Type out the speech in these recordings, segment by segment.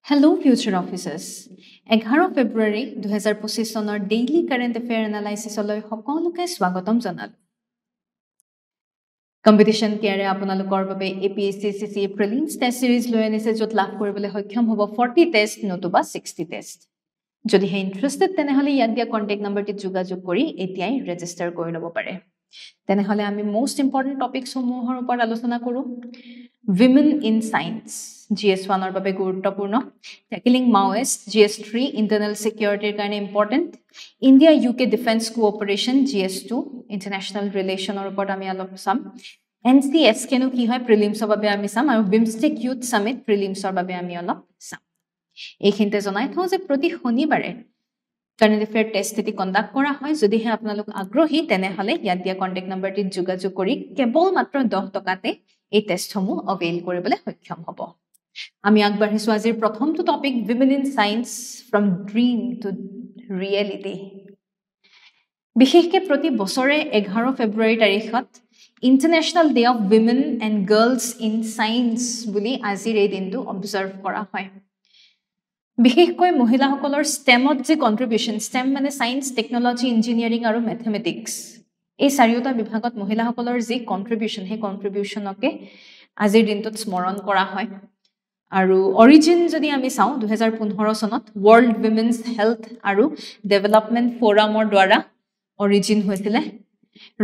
Hello, future officers. 11 ফেব্ৰুৱাৰী 2025 চনৰ daily current affair এনালাইচিছলৈ সকলোকে স্বাগতম জনালো। কম্পিটিশ্যন কেয়াৰে আপোনালোকৰ বাবে APSC প্ৰিলিমছ টেষ্ট সিৰিজ লৈ আনিছে য'ত লাভ কৰিবলৈ সক্ষম হ'ব 40 টেষ্ট নতুবা 60 টেষ্ট। যদি হে ইন্টাৰেষ্টেড তেনেহলে ইয়াত দিয়া কন্টেক্ট নম্বৰটিত যোগাযোগ কৰি এতিয়াই ৰেজিষ্টাৰ কৰি ল'ব পাৰে। তেনেহলে আমি মোস্ট ইম্পৰ্টেন্ট টপিকছ সমূহৰ ওপৰত আলোচনা কৰোঁ। Women in Science GS1 ৰ বাবে গুৰুত্বপূৰ্ণ, Tackling Maoist GS3 Internal Security ৰ কাৰণে important, India UK Defense Cooperation GS2 International Relation ৰ ওপৰত আমি অলপ চাম, NCSK নো কি হয় প্ৰিলিমছৰ বাবে আমি চাম আৰু BIMSTEC Youth Summit প্ৰিলিমছৰ বাবে আমি অলপ চাম। এইখিনিতে জনাই থওঁ যে প্ৰতি শনিবাৰে কাৰেণ্ট এফেয়াৰ টেষ্ট এটি কণ্ডাক্ট কৰা হয়। যদিহে আপোনালোক আগ্ৰহী তেনেহলে ইয়াত দিয়া কন্টেক্ট নম্বৰটিত যোগাযোগ কৰি কেৱল মাত্ৰ 10 টকাতে এই টেষ্টসমূহ অভেইল কৰিবলৈ সক্ষম হ'ব। আমি আগবাঢ়িছো আজিৰ প্ৰথমটো topic Women in Science from Dream to Reality। বিশেষকৈ প্ৰতি বছৰে 11 ফেব্ৰুৱাৰী তাৰিখত international day of women and girls in science বুলি আজিৰ এই দিনটো অবজাৰ্ভ কৰা হয়। বিশেষকৈ মহিলাসকলৰ STEMত যে কন্ট্ৰিবিউশন, STEM মানে সায়েন্স, টেকনলজি, ইঞ্জিনিয়াৰিং আৰু ম্যাথমেটিক্স, এই চাৰিওটা বিভাগত মহিলাসকলৰ যে কন্ট্ৰিবিউশন, সেই কন্ট্ৰিবিউশনকে আজিৰ দিনটোত স্মৰণ কৰা হয়। আৰু অৰিজিন যদি আমি চাওঁ 2015 চনত ৱৰ্ল্ড উইমেনছ হেল্থ আৰু ডেভেলপমেণ্ট ফোৰামৰ দ্বাৰা অৰিজিন হৈছিলে।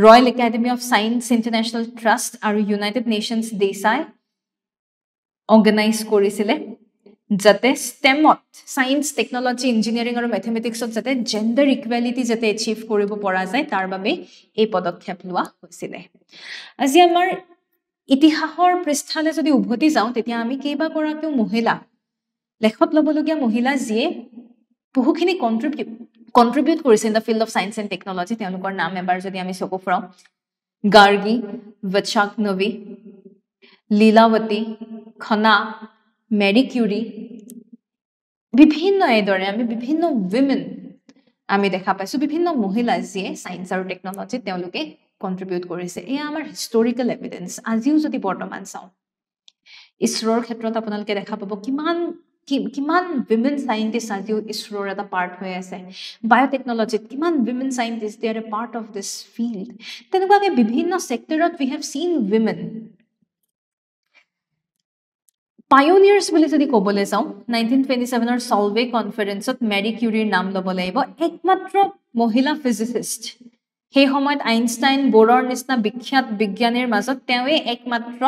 Royal academy of science international trust আৰু ইউনাইটেড নেশ্যনছ দেশাই অৰ্গেনাইজ কৰিছিলে যাতে STEMত সায়েন্স, টেকনলজি, ইঞ্জিনিয়াৰিং আৰু ম্যাথমেটিক্সত যাতে জেন্ডাৰ ইকুৱেলিটি যাতে এচিভ কৰিব পৰা যায় তাৰ বাবে এই পদক্ষেপ লোৱা হৈছিলে। আজি আমাৰ ইতিহাসৰ পৃষ্ঠালে যদি উভতি যাওঁ তেতিয়া আমি কেইবাগৰাকীও মহিলা, লেখত ল'বলগীয়া মহিলা যিয়ে বহুখিনি কন্ট্ৰিবিউট কৰিছে in the field of science and technology, তেওঁলোকৰ নাম এবাৰ যদি আমি চকু ফুৰাওঁ, গাৰ্গী, বৈশাখনৱী, লীলাৱতী, খনা, মেৰী কিউৰী, বিভিন্ন এইদৰে আমি বিভিন্ন উইমেন আমি দেখা পাইছো, বিভিন্ন মহিলা যিয়ে সায়েন্স আৰু টেকনলজিত তেওঁলোকে কন্ট্ৰিবিউট কৰিছে। এয়া আমাৰ হিষ্টৰিকেল এভিডেন্স। আজিও যদি বৰ্তমান চাওঁ ইছৰোৰ ক্ষেত্ৰত আপোনালোকে দেখা পাব কিমান উইমেন সায়েন্টিষ্ট আজিও ইছৰোৰ এটা পাৰ্ট হৈ আছে। বায়োটেকনলজিত কিমান women scientist, they are a part of this field. তেনেকুৱাকৈ বিভিন্ন ছেক্টৰত উই হেভ সিন উইমেন। পায়োনিয়াৰ্ছ বুলি যদি ক'বলৈ যাওঁ 1927ৰ সলভে কনফাৰেন্সত মেৰী কিউৰীৰ নাম ল'ব লাগিব, একমাত্ৰ মহিলা ফিজিচিষ্ট। সেই সময়ত আইনষ্টাইন, বোৰৰ নিচিনা বিখ্যাত বিজ্ঞানীৰ মাজত তেওঁৱে একমাত্ৰ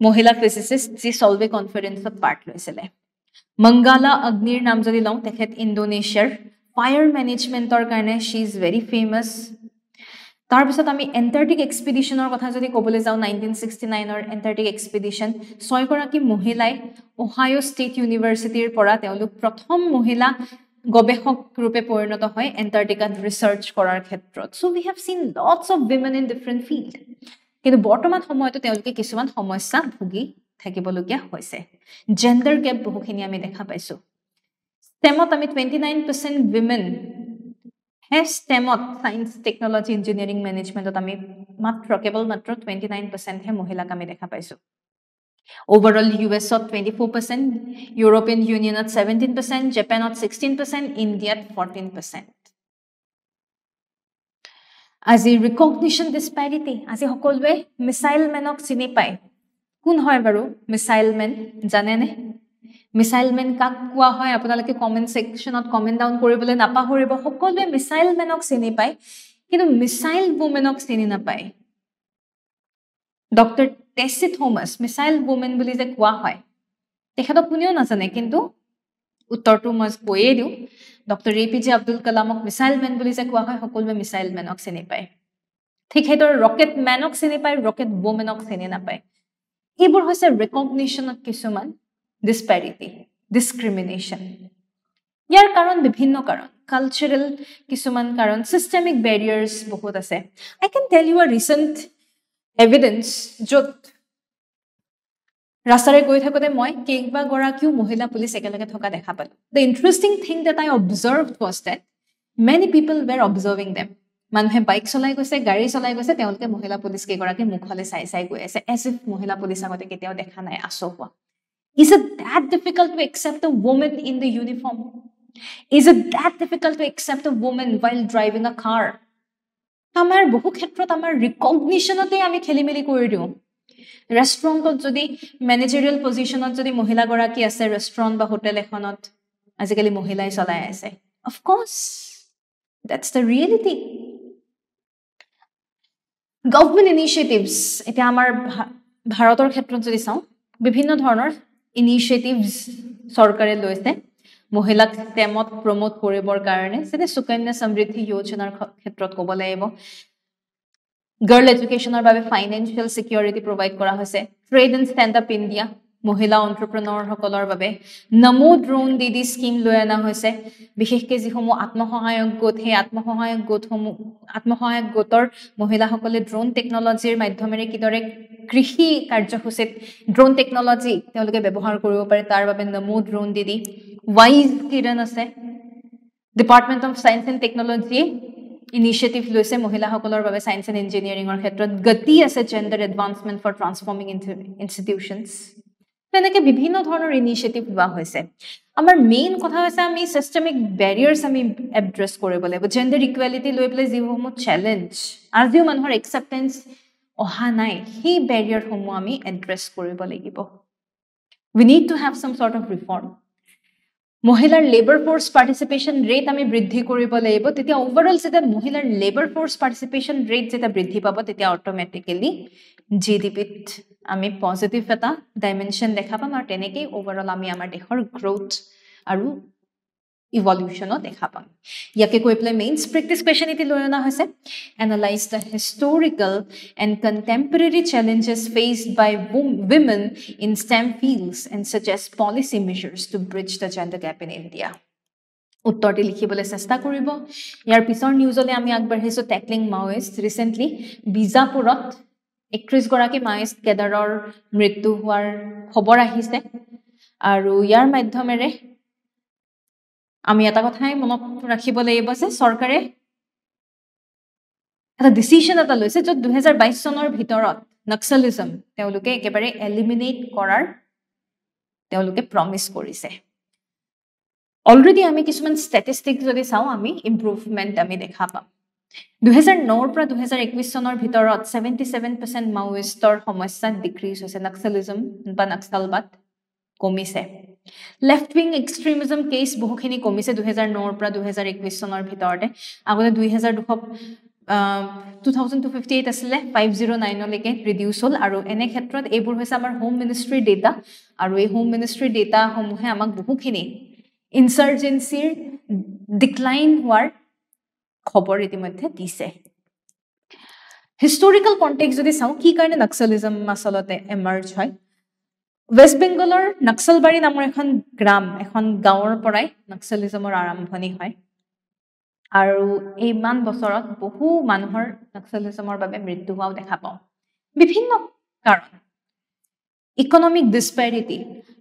মহিলা ফিজিচিষ্ট যি সলভে কনফাৰেন্সত পাৰ্ট লৈছিলে। মংগালা অগ্নিৰ নাম যদি লওঁ, তেখেত ইণ্ডোনেছিয়াৰ ফায়াৰ মেনেজমেণ্টৰ কাৰণে শ্বি ইজ ভেৰি ফেমাছ। তাৰপিছত আমি এণ্টাৰ্কটিক এক্সপিডিশ্যনৰ কথা যদি ক'বলৈ যাওঁ 1969ৰ এণ্টাৰ্কটিক এক্সপিডিশ্যন, 6 গৰাকী মহিলাই ওহাইও ষ্টেট ইউনিভাৰ্চিটিৰ পৰা তেওঁলোক প্ৰথম মহিলা গৱেষক ৰূপে পৰিণত হয় এণ্টাৰ্কটিকাত ৰিচাৰ্চ কৰাৰ ক্ষেত্ৰত। So' we have seen lots of women in different field. কিন্তু বৰ্তমান সময়তো তেওঁলোকে কিছুমান সমস্যা ভুগি থাকিবলগীয়া হৈছে। জেণ্ডাৰ গেপ বহুখিনি আমি দেখা পাইছো। STEMত আমি 29% উইমেন STEMত সায়েন্স, টেকনলজি, ইঞ্জিনিয়াৰিং, মেনেজমেণ্টত আমি কেৱল মাত্ৰ 29% হে মহিলাক আমি দেখা পাইছো। ওভাৰঅল US-ত 24%, ইউৰোপিয়ান ইউনিয়নত 17%, জাপানত 16%, ইণ্ডিয়াত 14%। আজি ৰিকগনিশ্যন ডিছপেৰিটি, আজি সকলোৱে মিছাইল মেনক চিনি পায়। কোন হয় বাৰু মিছাইল মেন, জানেনে? মিছাইল মেন কাক কোৱা হয়? আপোনালোকে কমেণ্ট ছেকশ্যনত কমেণ্ট ডাউন কৰিবলৈ নাপাহৰিব। সকলোৱে মিছাইল মেনক চিনি পায়, কিন্তু মিছাইল ৱুমেনক চিনি নাপায়। ডক্টৰ টেছি থমাছ মিছাইল ৱুমেন বুলি যে কোৱা হয়, তেখেতক কোনেও নাজানে, কিন্তু উত্তৰটো মই কৈয়ে দিওঁ। ডক্টৰ APJ আব্দুল কালামক মিছাইল মেন বুলি যে কোৱা হয়, সকলোৱে মিছাইল মেনক চিনি পায়। ঠিক সেইদৰে ৰকেট মেনক চিনি পায়, ৰকেট ৱুমেনক চিনি নাপায়। এইবোৰ হৈছে ৰিকগনিশ্যনত কিছুমান ডিছপেৰিটি, ডিছক্ৰিমিনেশ্যন। ইয়াৰ কাৰণ বিভিন্ন কাৰণ, কালচাৰেল কিছুমান কাৰণ, চিষ্টেমিক বেৰিয়াৰ্ছ বহুত আছে। আই কেন টেল ইউ আ ৰিচেণ্ট এভিডেন্স য'ত ৰাস্তাৰে গৈ থাকোঁতে মই কেইবাগৰাকীও মহিলা পুলিচ একেলগে থকা দেখা পালোঁ। The interesting thing that I observed was that many people were observing them. মানুহে বাইক চলাই গৈছে, গাড়ী চলাই গৈছে, তেওঁলোকে মহিলা পুলিচ কেইগৰাকী মুখলৈ চাই চাই গৈ আছে, এজ ইফ মহিলা পুলিচ আগতে কেতিয়াও দেখা নাই আচহুৱা। Is it that difficult to accept a woman in the uniform? Is it that difficult to accept a woman while driving a car? আমাৰ বহু ক্ষেত্ৰত আমাৰ ৰিকগনিশ্যনতে আমি খেলিমেলি কৰি দিওঁ ৰেষ্টুৰেণ্টত যদি মেনেজাৰিয়েল পজিশ্যনত যদি মহিলাগৰাকী আছে ৰেষ্টুৰেণ্ট বা হোটেল এখনত আজিকালি মহিলাই চলাই আছে of course that's the reality government initiatives এটা আমাৰ ভাৰতৰ ক্ষেত্ৰত যদি চাওঁ বিভিন্ন ধৰণৰ ইনিচিয়েটিভছ চৰকাৰে লৈছে মহিলাক টেমত প্ৰমোট কৰিবৰ কাৰণে যেনে সুকন্যা সমৃদ্ধি যোজনাৰ ক্ষেত্ৰত ক'ব লাগিব গাৰ্ল এডুকেশ্যনৰ বাবে ফাইনেন্সিয়েল সিকিউৰিটি প্ৰভাইড কৰা হৈছে trade and stand up India মহিলা এণ্টাৰপ্ৰেনৰ বাবে নমো ড্ৰোন দিদি স্কিম লৈ অনা হৈছে বিশেষকৈ যিসমূহ আত্মসহায়ক গোট সেই আত্মসহায়ক গোটৰ মহিলাসকলে ড্ৰোন টেকনলজিৰ মাধ্যমেৰে কিদৰে কৃষি কাৰ্যসূচীত ড্ৰোন টেকনলজি তেওঁলোকে ব্যৱহাৰ কৰিব পাৰে তাৰ বাবে নমো ড্ৰোন দিদি ৱাইজ কিৰণ আছে department of science and technology initiative লৈছে মহিলাসকলৰ বাবে সায়েন্স এণ্ড ইঞ্জিনিয়াৰিঙৰ ক্ষেত্ৰত গতি আছে gender advancement for transforming institutions তেনেকৈ বিভিন্ন ধৰণৰ ইনিচিয়েটিভ লোৱা হৈছে আমাৰ মেইন কথা হৈছে আমি চিষ্টেমিক বেৰিয়াৰ্ছ আমি এড্ৰেছ কৰিব লাগিব জেণ্ডাৰ ইকুৱেলিটি লৈ পেলাই যিসমূহ চেলেঞ্জ আজিও মানুহৰ একচেপ্টেঞ্চ অহা নাই সেই বেৰিয়াৰসমূহ আমি এড্ৰেছ কৰিব লাগিব we need to have some sort of reform মহিলাৰ লেবাৰ ফোৰ্স পাৰ্টিসিপেশন ৰেট আমি বৃদ্ধি কৰিব লাগিব তেতিয়া ওভাৰঅল যেটা মহিলাৰ লেবাৰ ফোৰ্স পাৰ্টিসিপেশন ৰেট যেটা বৃদ্ধি পাব তেতিয়া অটোমেটিক্যালি জিডিপিত আমি পজিটিভ এটা ডাইমেনশন দেখা পাম আৰু তেনেকৈ ওভাৰঅল আমি আমাৰ দেশৰ গ্ৰোথ আৰু ইভলিউশনো দেখা পাম ইয়াকে কৈ পেলাই মেইনছ প্ৰেক্টিছ কুৱেশ্যন এটি লৈ অনা হৈছে analyse the historical and contemporary challenges faced by women in STEM fields and suggest policy measures to bridge the gender gap in India. উত্তৰটি লিখিবলৈ চেষ্টা কৰিব ইয়াৰ পিছৰ নিউজলৈ আমি আগবাঢ়িছো টেকলিং মাওইষ্ট ৰিসেন্টলি বিজাপুৰত 31 গৰাকী মাওইষ্ট কেডাৰৰ মৃত্যু হোৱাৰ খবৰ আহিছে আৰু ইয়াৰ মাধ্যমেৰে আমি এটা কথাই মনত ৰাখিব লাগিব যে চৰকাৰে এটা ডিসিশন এটা লৈছে যে 2022 চনৰ ভিতৰত নক্সালিজম তেওঁলোকে একেবাৰে এলিমিনেট কৰাৰ তেওঁলোকে প্ৰমিস কৰিছে অলৰেডি আমি কিছুমান ষ্টেটিষ্টিক্স যদি চাওঁ আমি ইমপ্ৰুভমেন্ট আমি দেখা পাম 2009 পৰা 2021 চনৰ ভিতৰত 77% মাওইষ্টৰ সমস্যা ডিক্ৰিজ হৈছে নক্সালিজম বা নক্সালবাদ কমিছে লেফট উইং এক্সট্ৰিমিজম কেছ বহুখিনি কমিছে 2009 পৰা 2021 চনৰ ভিতৰতে আগতে 2258 আছিলে 509 লৈকে ৰিডিউস হ'ল আৰু এনে ক্ষেত্ৰত এইবোৰ হৈছে আমাৰ হোম মিনিষ্ট্ৰি ডেটা আৰু এই হোম মিনিষ্ট্ৰি ডেটা সমূহে আমাক বহুখিনি ইনসাৰ্জেন্সিৰ ডিক্লাইন হোৱাৰ খবৰ ইতিমধ্যে দিছে হিষ্টৰিকেল কনটেক্সট যদি চাওঁ কি কাৰণে নক্সালিজম আসলতে এমাৰ্জ হয় West Bengalor Naxalbari নামৰ এখন গ্ৰাম এখন গাঁৱৰ পৰাই নক্সালিজমৰ আৰম্ভণি হয় আৰু এই মান বছৰত বহু মানুহৰ নক্সালিজমৰ বাবে মৃত্যু হোৱাও দেখা পাওঁ বিভিন্ন কাৰণ ইকোনমিক ডিসপ্যাৰিটি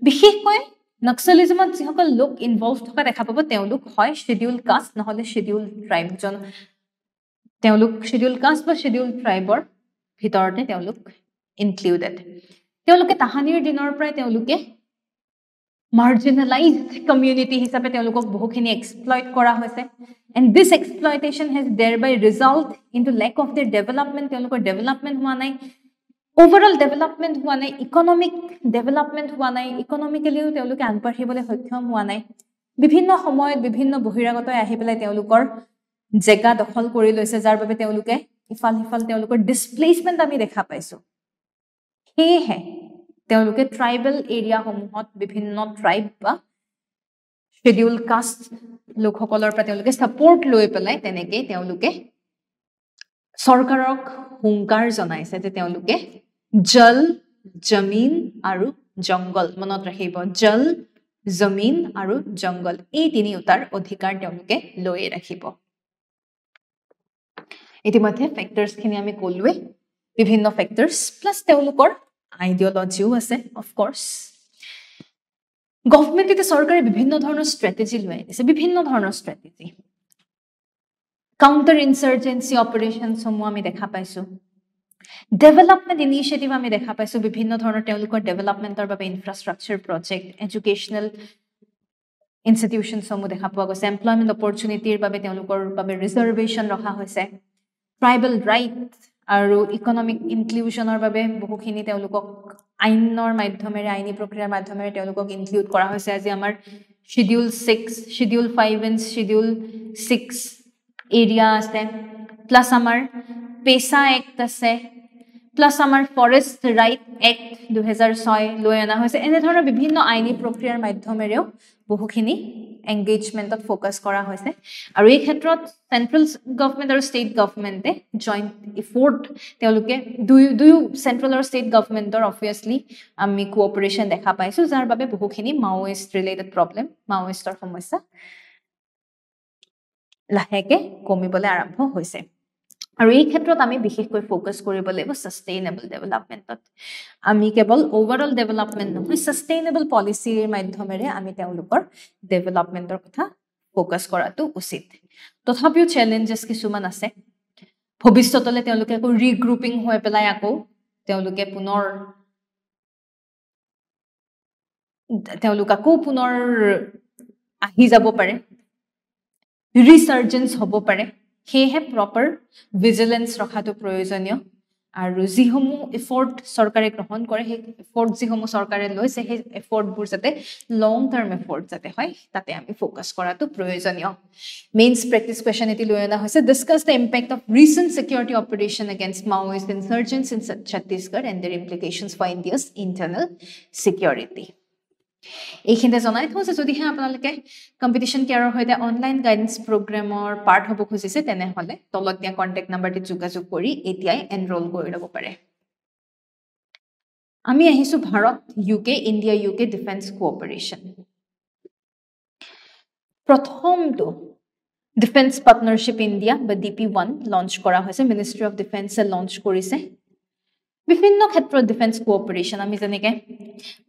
বিশেষকৈ নক্সালিজমত যিসকল লোক ইনভলভ থকা দেখা পাব তেওঁলোক হয় শিডিউল কাষ্ট নহলে শিডিউল ট্ৰাইব জন তেওঁলোক শিডিউল কাষ্ট বা শিডিউল ট্ৰাইবৰ ভিতৰতে তেওঁলোক ইনক্লুডেড তেওঁলোকে তাহানিৰ দিনৰ পৰাই তেওঁলোকে marginalized community হিচাপে তেওঁলোকক বহুখিনি এক্সপ্লইট কৰা হৈছে and this exploitation has thereby result into lack of their development তেওঁলোকৰ ডেভেলপমেন্ট হোৱা নাই overall development হোৱা নাই economic development হোৱা নাই economically তেওঁলোকে আগবাঢ়িবলৈ সক্ষম হোৱা নাই বিভিন্ন সময়ত বিভিন্ন বহিৰাগতই আহি পেলাই তেওঁলোকৰ জায়গা দখল কৰি লৈছে যাৰ বাবে তেওঁলোকে ইফাল হিফাল তেওঁলোকৰ ডিসপ্লেসমেন্ট আমি দেখা পাইছো হেহে তেওঁলোকে ট্ৰাইবেল এৰিয়া সমূহত বিভিন্ন ট্ৰাইব বা শিডিউল কাষ্ট লোকসকলৰ পৰা তেওঁলোকে সাপোৰ্ট লৈ পেলাই তেনেকৈ তেওঁলোকে চৰকাৰক হুংকাৰ জনাইছে যে তেওঁলোকে জল জমিন আৰু জংগল মনত ৰাখিব জল জমিন আৰু জংগল এই তিনিটাৰ অধিকাৰ তেওঁলোকে লৈ ৰাখিব ইতিমধ্যে ফ্যাক্টৰছ খিনি আমি কলোৱে বিভিন্ন ফ্যাক্টৰছ প্লাস তেওঁলোকৰ আইডিওলজিও আছে অফ কোর্স গভর্নমেন্ট এতে সরকারে বিভিন্ন ধরনের স্ট্র্যাটেজি লয় আছে বিভিন্ন ধরনের স্ট্র্যাটেজি কাউন্টার ইনসার্জেন্সি অপারেশন সমূহ আমি দেখা পাইছো ডেভেলপমেন্ট ইনিচিয়েটিভ আমি দেখা পাইছো বিভিন্ন ধৰণৰ তেওঁলোকৰ ডেভেলপমেন্টৰ বাবে ইনফ্ৰাষ্ট্ৰাকচাৰ প্ৰজেক্ট এডুকেশ্যনেল ইনষ্টিটিউশন সমূহ দেখা পোৱা গৈছে এমপ্লয়মেন্ট অপৰচুনিটিৰ বাবে তেওঁলোকৰ বাবে ৰিজাৰ্ভেশ্যন ৰখা হৈছে ট্ৰাইবেল ৰাইট আৰু ইকনমিক ইনক্লুজনৰ বাবে বহুখিনি তেওঁলোকক আইনৰ মাধ্যমেৰে আইনী প্ৰক্ৰিয়াৰ মাধ্যমেৰে তেওঁলোকক ইনক্লুড কৰা হৈছে আজি আমাৰ schedule 6 schedule 5 and schedule 6 area আছে প্লাস আমাৰ পেছা এক্ট আছে প্লাস আমাৰ ফৰেষ্ট ৰাইট এক্ট 2006 লৈ অনা হৈছে এনে ধৰণৰ বিভিন্ন আইনী প্ৰক্ৰিয়াৰ মাধ্যমেৰেও বহুখিনি এংগেজমেন্টত ফোকাস কৰা হৈছে আৰু এই ক্ষেত্ৰত সেন্ট্ৰেল গভৰ্নমেন্ট আৰু ষ্টেট গভৰ্নমেন্টে জয়েন্ট এফৰ্ট তেওঁলোকে দুয়ো সেন্ট্ৰেল আৰু ষ্টেট গভৰ্নমেন্টৰ অবভিয়াসলি আমি কোঅপাৰেচন দেখা পাইছো যাৰ বাবে বহুখিনি মাওইষ্ট ৰিলেটেড প্ৰবলেম মাওইষ্টৰ সমস্যা লাহেকে কমিবলৈ আৰম্ভ হৈছে আৰু এই ক্ষেত্ৰত আমি বিশেষকৈ ফোকাস কৰিব লাগিব সাস্টেইনেবল ডেভেলপমেন্টত আমি কেৱল ওভাৰঅল ডেভেলপমেন্ট নহয় সাস্টেইনেবল পলিচিৰ মাধ্যমেৰে আমি তেওঁলোকৰ ডেভেলপমেন্টৰ কথা ফোকাস কৰাটো উচিত তথাপিও চ্যালেঞ্জেস কিছুমান আছে ভৱিষ্যতলৈ তেওঁলোকে আকৌ ৰিগ্ৰুপিং হৈ পেলাই আকৌ তেওঁলোকে পুনৰ আহি যাব পাৰে ৰিসাৰ্জেন্স হ'ব পাৰে হেহে প্ৰপাৰ ভিজিলেন্স ৰখাটো প্ৰয়োজনীয় আৰু যিসমূহ এফৰ্ট চৰকাৰে গ্ৰহণ কৰে হে এফৰ্ট যিসমূহ চৰকাৰে লৈছে হে এফৰ্টবোৰ যাতে লং টাৰ্ম এফৰ্ট যাতে হয় তাতে আমি ফোকাস কৰাটো প্ৰয়োজনীয় মেইনছ প্ৰেক্টিস কোৱেশ্চন এটি লৈ অনা হৈছে discuss the impact of recent security operation against Maoist insurgents in Chhattisgarh and their implications for India's internal security এইখিনিতে জনাই থওঁ যে যদিহে আপোনালোকে কম্পিটিশন কেয়াৰৰ সৈতে অনলাইন গাইডেন্স প্ৰগ্ৰামৰ পাৰ্ট হ'ব খুজিছে তেনেহলে তলত দিয়া কন্টেক্ট নাম্বাৰটি যোগাযোগ কৰি এতিয়াই এনৰোল কৰি ল'ব পাৰে আমি আহিছো Bharat UK India UK defence cooperation প্ৰথমটো ডিফেন্স পাৰ্টনাৰশ্বিপ ইণ্ডিয়া বা DP1 লঞ্চ কৰা হৈছে মিনিষ্ট্ৰি অফ ডিফেন্সে লঞ্চ কৰিছে বিভিন্ন ক্ষেত্ৰত ডিফেন্স কোঅপাৰেচন আমি যেনেকে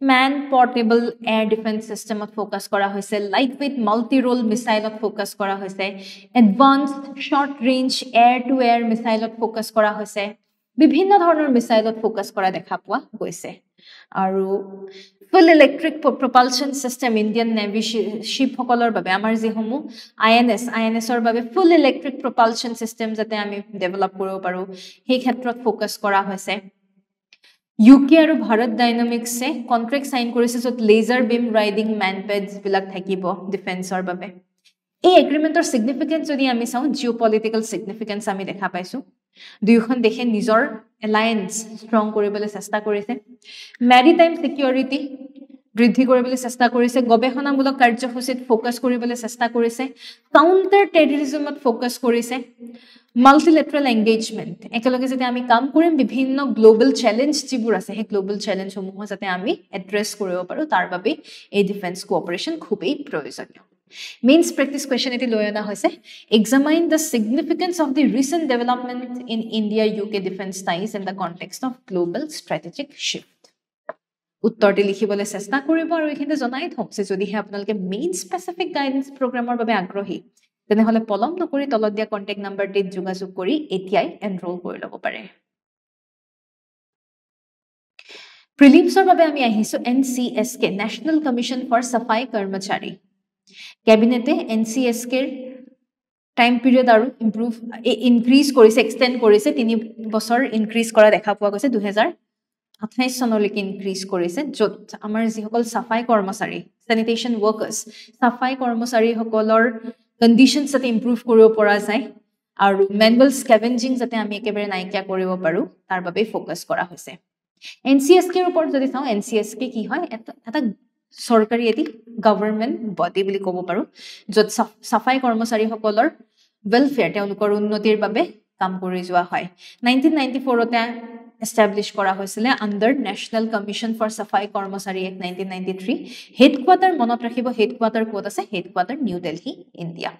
ম্যান পোৰ্টেবল এয়াৰ ডিফেন্স সিস্টেমত ফোকাস কৰা হৈছে লাইট ওয়েট মাল্টি ৰোল মিসাইলত ফোকাস কৰা হৈছে advanced short range air to air মিসাইলত ফোকাস কৰা হৈছে বিভিন্ন ধৰণৰ মিসাইলত ফোকাস কৰা দেখা পোৱা গৈছে আৰু full electric propulsion system Indian navy ship সকলৰ বাবে আমাৰ যিসমূহ আইএনএছৰ বাবে ফুল ইলেক্ট্ৰিক প্ৰপালশন সিস্টেম যাতে আমি ডেভেলপ কৰিব পাৰো সেই ক্ষেত্ৰত ফোকাস কৰা হৈছে UK আৰু ভাৰত ডাইনামিক্সে কন্ট্ৰাক্ট সাইন কৰিছে যত লেজাৰ বিম ৰাইডিং ম্যানপেডস বিলাক থাকিব ডিফেন্সৰ বাবে এই এগ্ৰিমেন্টৰ সিগনিফিকেন্স যদি আমি চাও জিওপলিটিক্যাল সিগনিফিকেন্স আমি দেখা পাইছো দুয়োখন দেশে নিজৰ এলায়েন্স ষ্ট্ৰং কৰিবলৈ চেষ্টা কৰিছে মেৰিটাইম সিকিউৰিটি বৃদ্ধি কৰিবলৈ চেষ্টা কৰিছে গৱেষণামূলক কাৰ্যসূচীত ফোকাস কৰিবলৈ চেষ্টা কৰিছে কাউন্টাৰ টেৰৰিজমত ফোকাস কৰিছে মাল্টিলেটাৰেল এংগেজমেন্ট একেলগে যাতে আমি কাম কৰিম বিভিন্ন গ্লোবাল চ্যালেঞ্জ যিবোৰ আছে হে গ্লোবাল চ্যালেঞ্জ সমূহ যাতে আমি এড্ৰেছ কৰিব পাৰো তাৰ বাবে এই ডিফেন্স কোঅপাৰেচন খুবেই প্ৰয়োজনীয় মেইনছ প্ৰেক্টিস কোৱেশ্চন এটি লৈ অনা হৈছে examine the significance of the recent development in India UK defence ties in the context of global strategic shift উত্তৰটি লিখিবলৈ চেষ্টা কৰিব আৰু এইখিনিতে জনাই থওঁ যে যদিহে আপোনালোকে মেইন স্পেচিফিক গাইডেন্স প্ৰগ্ৰামৰ বাবে আগ্ৰহী তেনেহলে পলম নকৰি তলত দিয়া কন্টেক্ট নাম্বাৰটিত যোগাযোগ কৰি এতিয়াই এনৰোল কৰি ল'ব পাৰে প্ৰিলিমছৰ বাবে আমি আহিছো NCSK নেশ্যনেল কমিশ্যন ফৰ সাফাই কৰ্মচাৰী কেবিনেটে NCSK টাইম পিৰিয়ড আৰু ইনক্ৰিজ কৰিছে এক্সটেন্ড কৰিছে 3 বছৰ ইনক্ৰিজ কৰা দেখা পোৱা গৈছে 2028 চনলৈকে ইনক্ৰিজ কৰিছে যত আমাৰ যিসকল সাফাই কৰ্মচাৰী স্যানিটেশন ওয়াৰ্কাৰ্স সাফাই কৰ্মচাৰী সকলৰ কন্ডিশনস যাতে ইমপ্ৰুভ কৰিব পৰা যায় আৰু ম্যানুৱেল স্কেভেঞ্জিং যাতে আমি একেবাৰে নাইকিয়া কৰিব পাৰো তাৰ বাবে ফোকাস কৰা হৈছে NCSK ৰ ওপৰত যদি চাও NCSK কি হয় এটা সৰকাৰি এটি গভৰ্নমেন্ট বডি বুলি ক'ব পাৰো যত সাফাই কৰ্মচাৰী সকলৰ ওয়েলফেয়াৰ তেওঁলোকৰ উন্নতিৰ বাবে কাম কৰি যোৱা হয় 1994 তে এস্টাবলিশ কৰা হৈছিল আন্ডাৰ নেশ্যনেল কমিশ্যন ফৰ সাফাই কৰ্মচাৰী এক্ট 1993 হেডকোয়াৰ্টাৰ মনত ৰাখিব হেডকোয়াৰ্টাৰ কোড আছে হেডকোয়াৰ্টাৰ নিউ দিল্লী ইণ্ডিয়া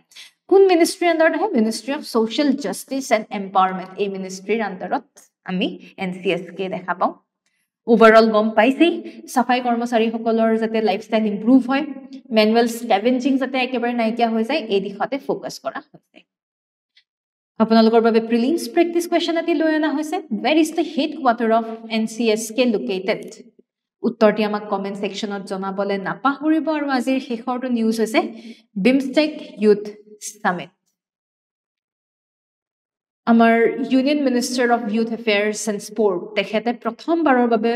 কোন মিনিষ্ট্ৰি আন্ডাৰত আছে ministry of social justice and empowerment এই মিনিষ্ট্ৰিৰ আন্ডাৰত আমি NCSK দেখা পাওঁ ওভাৰঅল গম পাইছে সাফাই কৰ্মচাৰী সকলৰ যাতে লাইফষ্টাইল ইমপ্ৰুভ হয় ম্যানুৱেল স্কেভেঞ্জিং যাতে একেবাৰে নাইকিয়া হৈ যায় এই দিশতে ফোকাস কৰা হৈছে আপোনালোকৰ বাবে প্ৰিলিমছ প্ৰেক্টিছ কুৱেশ্যন এটি লৈ অনা হৈছে where is the headquarter of NCSK located উত্তৰটি আমাক কমেন্ট সেকশনত জনাবলে নাপাহৰিব আৰু আজিৰ শেষৰটো নিউজ হৈছে বিমষ্টেক ইউথ সামিট আমাৰ union minister of youth affairs and sport তেখেতে প্ৰথমবাৰৰ বাবে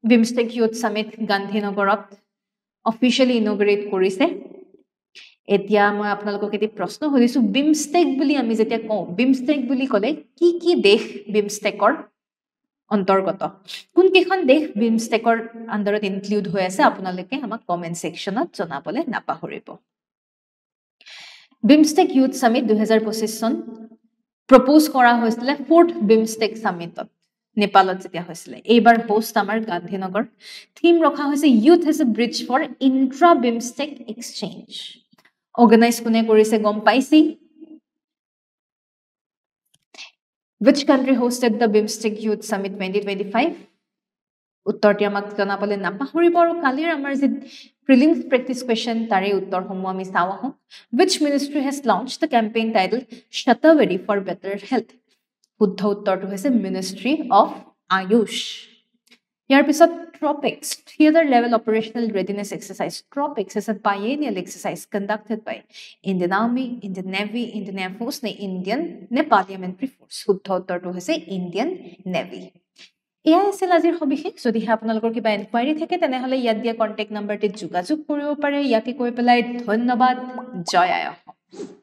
বিমষ্টেক ইউথ সামিট গান্ধীনগৰত অফিচিয়েলি ইনগ্ৰেট কৰিছে এতিয়া মই আপোনালোকক এটি প্ৰশ্ন সুধিছো বিমষ্টেক বুলি আমি যেতিয়া কওঁ বিমষ্টেক বুলি ক'লে কি দেশ বিমষ্টেকৰ অন্তৰ্গত কোন কেখন দেশ বিমষ্টেকৰ আন্ডাৰত ইনক্লুড হৈ আছে আপোনালোকে আমাক কমেন্ট সেকশনত জনাবলে নাপাহৰিব বিমষ্টেক ইউথ সামিট 2025 চন প্ৰপ'জ কৰা হৈছিল 4th বিমষ্টেক সামিটত নেপালত যেতিয়া হৈছিল এইবাৰ হোষ্ট আমাৰ গান্ধীনগৰ থিম ৰখা হৈছে youth as a bridge for intra BIMSTEC exchange organise কোনে কৰিছে গম পাইছি Which country hosted the BIMSTEC Youth Summit 2025? উত্তৰটি আমাক জনাবলে নাপাহৰিব আৰু কালিৰ আমাৰ যে প্ৰিলিমছ প্ৰেক্টিছ কুৱেশ্যন তাৰে উত্তৰসমূহ আমি চাওঁ আহোঁ Which ministry has launched the campaign titled Shatavari for Better Health? শুদ্ধ উত্তৰটো হৈছে Ministry of Ayush ইয়াৰ পিছত TROPICS Theater Level Operational Readiness Exercise TROPICS is a biennial exercise conducted by Indian Army, Indian Navy, Indian Air Force, ne Parliamentary Force শুদ্ধ উত্তৰটো হৈছে Indian Navy এয়া আছিল আজিৰ সবিশেষ যদিহে আপোনালোকৰ কিবা এনকুৱাৰী থাকে তেনেহলে ইয়াত দিয়া কন্টেক্ট নম্বৰটিত যোগাযোগ কৰিব পাৰে ইয়াকে কৈ পেলাই ধন্যবাদ জয় আই অসম